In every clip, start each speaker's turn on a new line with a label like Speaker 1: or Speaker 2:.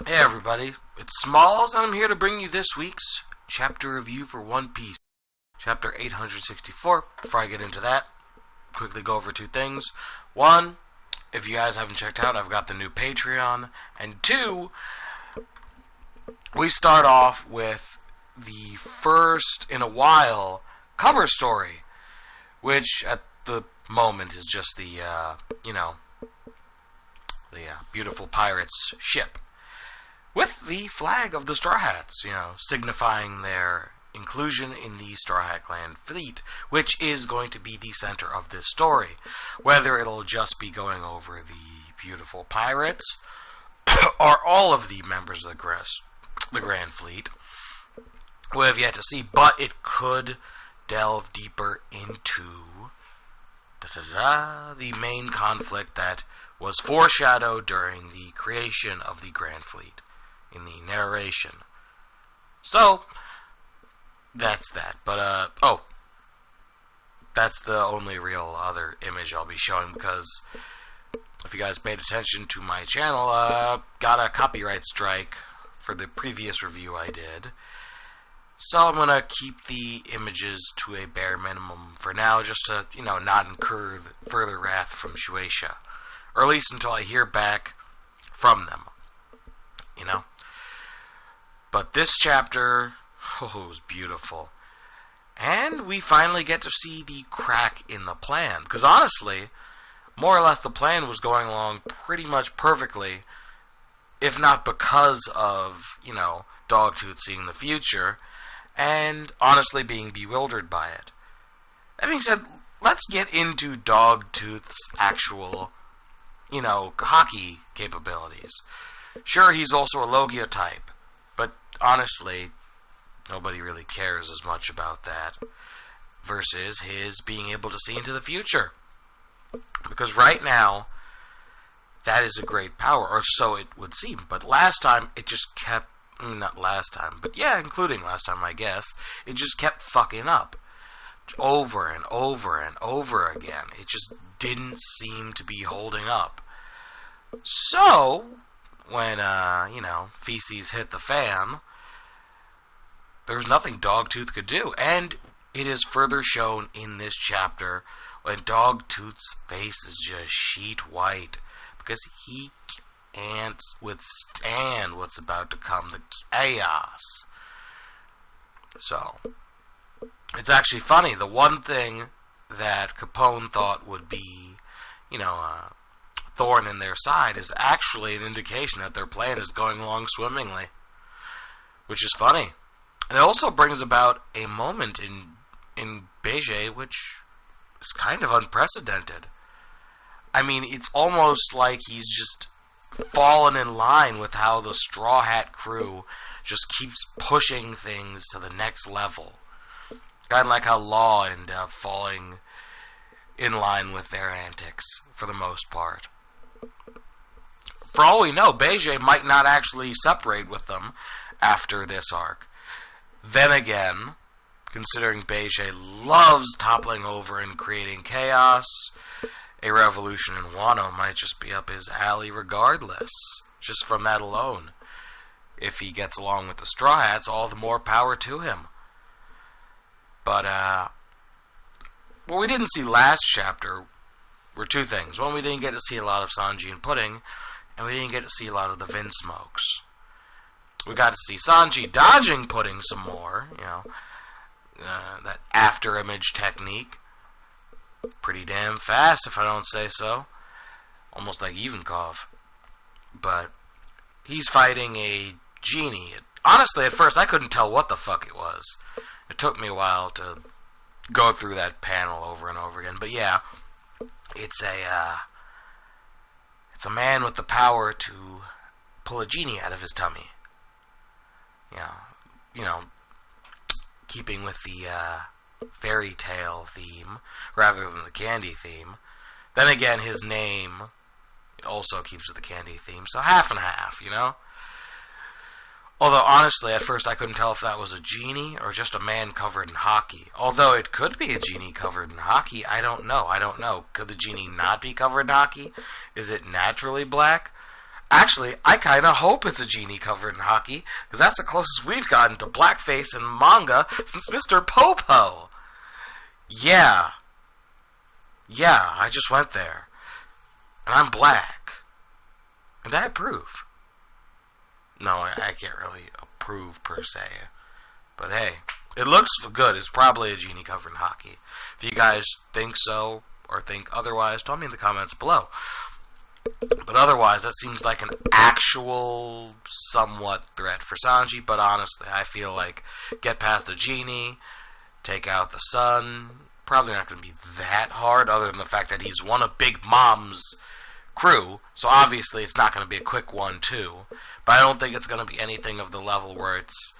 Speaker 1: Hey everybody, it's Smalls and I'm here to bring you this week's chapter review for One Piece, chapter 864. Before I get into that, quickly go over two things. One, if you guys haven't checked out, I've got the new Patreon. And two, we start off with the first in a while cover story, which at the moment is just the beautiful pirate's ship, with the flag of the Straw Hats, signifying their inclusion in the Straw Hat Clan fleet, which is going to be the center of this story. Whether it'll just be going over the beautiful pirates, or all of the members of the Grand Fleet, we have yet to see, but it could delve deeper into the main conflict that was foreshadowed during the creation of the Grand Fleet in the narration. So, that's that. But, that's the only real other image I'll be showing, because if you guys paid attention to my channel, got a copyright strike for the previous review I did. So I'm going to keep the images to a bare minimum for now, just to, not incur further wrath from Shueisha. Or at least until I hear back from them. But this chapter, it was beautiful. And we finally get to see the crack in the plan. Because honestly, more or less the plan was going along pretty much perfectly. If not because of, Dogtooth seeing the future. And honestly being bewildered by it. That being said, let's get into Dogtooth's actual, hockey capabilities. Sure, he's also a Logia type. But honestly, nobody really cares as much about that versus his being able to see into the future. Because right now, that is a great power, or so it would seem. But last time, it just kept, not last time, but yeah, including last time, I guess, it just kept fucking up. Over and over and over again. It just didn't seem to be holding up. So, when, feces hit the fan, there was nothing Dogtooth could do. And it is further shown in this chapter when Dogtooth's face is just sheet white, because he can't withstand what's about to come, the chaos. So, it's actually funny. The one thing that Capone thought would be, thorn in their side is actually an indication that their plan is going along swimmingly, which is funny. And it also brings about a moment in Beige which is kind of unprecedented. I mean, it's almost like he's just fallen in line with how the Straw Hat crew just keeps pushing things to the next level. Kind of like how Law ended up falling in line with their antics for the most part. For all we know, Beige might not actually separate with them after this arc. Then again, considering Beige loves toppling over and creating chaos, a revolution in Wano might just be up his alley regardless, just from that alone. If he gets along with the Straw Hats, all the more power to him. But, what we didn't see last chapter were two things. One, we didn't get to see a lot of Sanji and Pudding, and we didn't get to see a lot of the Vinsmokes. We got to see Sanji dodging Pudding some more, that after image technique. Pretty damn fast, if I don't say so. Almost like Ivankov. But he's fighting a genie. Honestly, at first, I couldn't tell what the fuck it was. It took me a while to go through that panel over and over again. But yeah, it's a man with the power to pull a genie out of his tummy. Keeping with the fairy tale theme rather than the candy theme. Then again, his name also keeps with the candy theme, so half and half, Although, honestly, at first I couldn't tell if that was a genie or just a man covered in hockey. Although it could be a genie covered in hockey, I don't know. Could the genie not be covered in hockey? Is it naturally black? Actually, I kind of hope it's a genie covered in hockey, because that's the closest we've gotten to blackface in manga since Mr. Popo. Yeah. Yeah, I just went there. And I'm black. And I approve. No, I can't really approve per se. But hey, it looks good. It's probably a genie covered in hockey. If you guys think so or think otherwise, tell me in the comments below. But otherwise, that seems like an actual somewhat threat for Sanji. But honestly, I feel like get past the genie, take out the sun. Probably not going to be that hard, other than the fact that he's one of Big Mom's crew. So obviously, it's not going to be a quick one too. But I don't think it's going to be anything of the level where it's,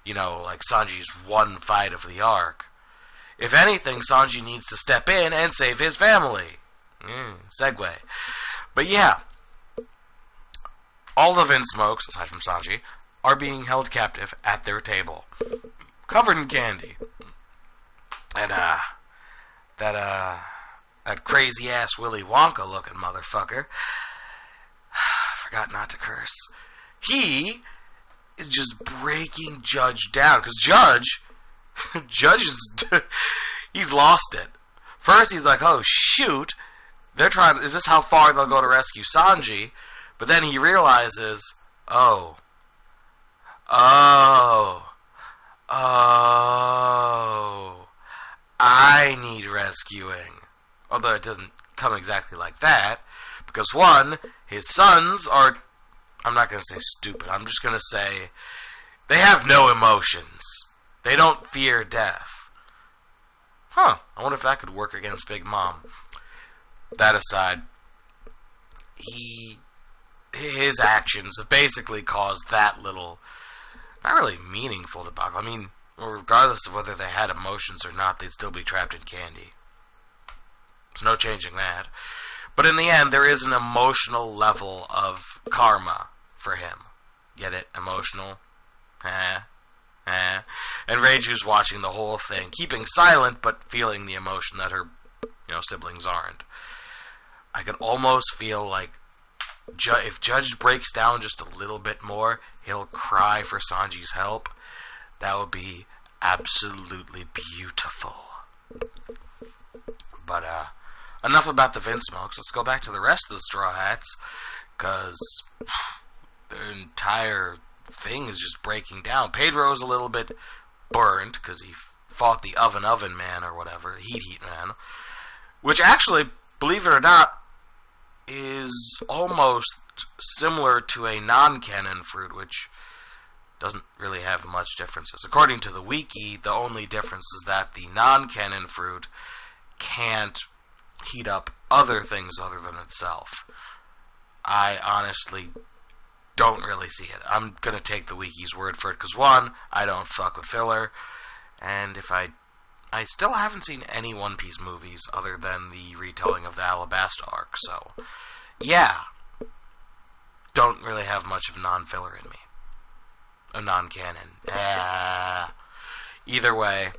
Speaker 1: you know, like Sanji's one fight of the arc. If anything, Sanji needs to step in and save his family. Segue. But yeah, all the Vinsmokes, aside from Sanji, are being held captive at their table, covered in candy. And that crazy ass Willy Wonka looking motherfucker, I forgot not to curse. He is just breaking Judge down, because Judge is he's lost it. First he's like, oh shoot, they're trying. Is this how far they'll go to rescue Sanji? But then he realizes, oh, I need rescuing. Although it doesn't come exactly like that, because one, his sons are, I'm not going to say stupid. I'm just going to say they have no emotions. They don't fear death. I wonder if that could work against Big Mom. That aside, his actions have basically caused that little, not really meaningful debacle. I mean, regardless of whether they had emotions or not, they'd still be trapped in candy. There's no changing that. But in the end, there is an emotional level of karma for him. Get it? Emotional? And Reiju's watching the whole thing, keeping silent, but feeling the emotion that her, siblings aren't. I could almost feel like if Judge breaks down just a little bit more, he'll cry for Sanji's help. That would be absolutely beautiful. But, enough about the Vinsmokes. Let's go back to the rest of the Straw Hats, because their entire thing is just breaking down. Pedro's a little bit burned, because he fought the Oven Man, or whatever, Heat Man, which actually, believe it or not, is almost similar to a non-canon fruit, which doesn't really have much differences. According to the wiki, the only difference is that the non-canon fruit can't heat up other things other than itself. I honestly don't really see it. I'm going to take the wiki's word for it, because one, I don't fuck with filler, and if I still haven't seen any One Piece movies other than the retelling of the Alabasta arc, so yeah, don't really have much of non-filler in me. A non-canon. Either way,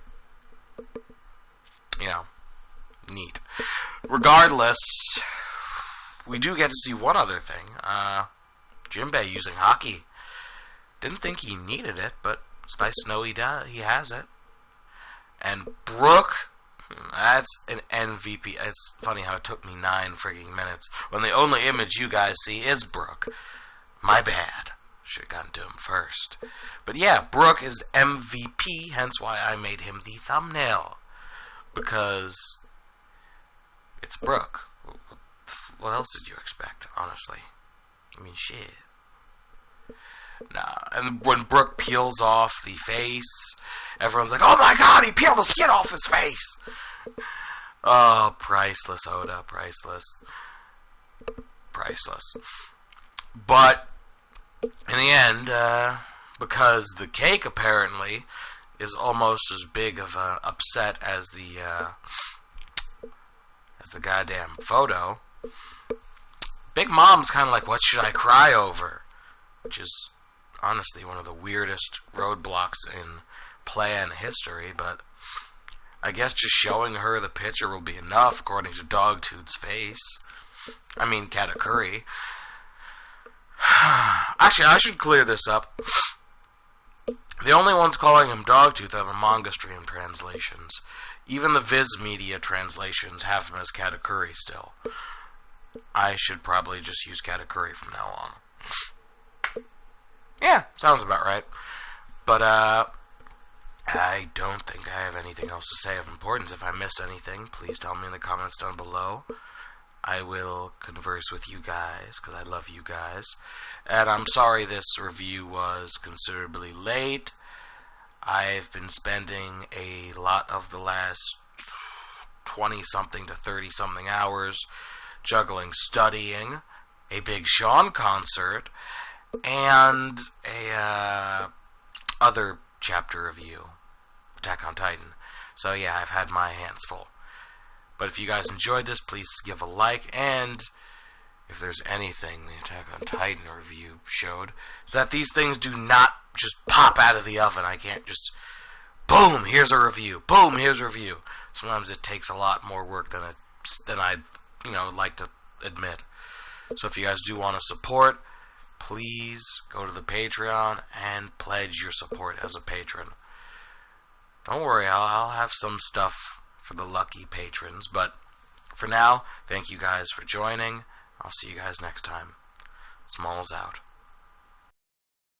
Speaker 1: neat. Regardless, we do get to see one other thing. Jinbei using haki. Didn't think he needed it, but it's nice to know he has it. And Brook, that's an MVP. It's funny how it took me 9 frigging minutes when the only image you guys see is Brook. My bad. Should have gotten to him first. But yeah, Brook is MVP, hence why I made him the thumbnail. Because it's Brook. What else did you expect, honestly? I mean, shit. Nah, and when Brook peels off the face, everyone's like, oh my god, he peeled the skin off his face! Oh, priceless, Oda, priceless. Priceless. But, in the end, because the cake, apparently, is almost as big of an upset as the goddamn photo, Big Mom's kind of like, what should I cry over? Which is honestly one of the weirdest roadblocks in plan history, but I guess just showing her the picture will be enough, according to Dogtooth's face. I mean, Katakuri. Actually, I should clear this up. The only ones calling him Dogtooth are the manga stream translations. Even the Viz Media translations have him as Katakuri still. I should probably just use Katakuri from now on. Yeah, sounds about right. But, I don't think I have anything else to say of importance. If I miss anything, please tell me in the comments down below. I will converse with you guys, because I love you guys. And I'm sorry this review was considerably late. I've been spending a lot of the last 20-something to 30-something hours juggling studying, a Big Sean concert, and a other chapter review, Attack on Titan. So yeah, I've had my hands full. But if you guys enjoyed this, please give a like, and if there's anything the Attack on Titan review showed, is that these things do not just pop out of the oven. I can't just, boom, here's a review, boom, here's a review. Sometimes it takes a lot more work than I like to admit. So if you guys do want to support, please go to the Patreon and pledge your support as a patron. Don't worry, I'll have some stuff for the lucky patrons, but for now, thank you guys for joining. I'll see you guys next time. Smalls out.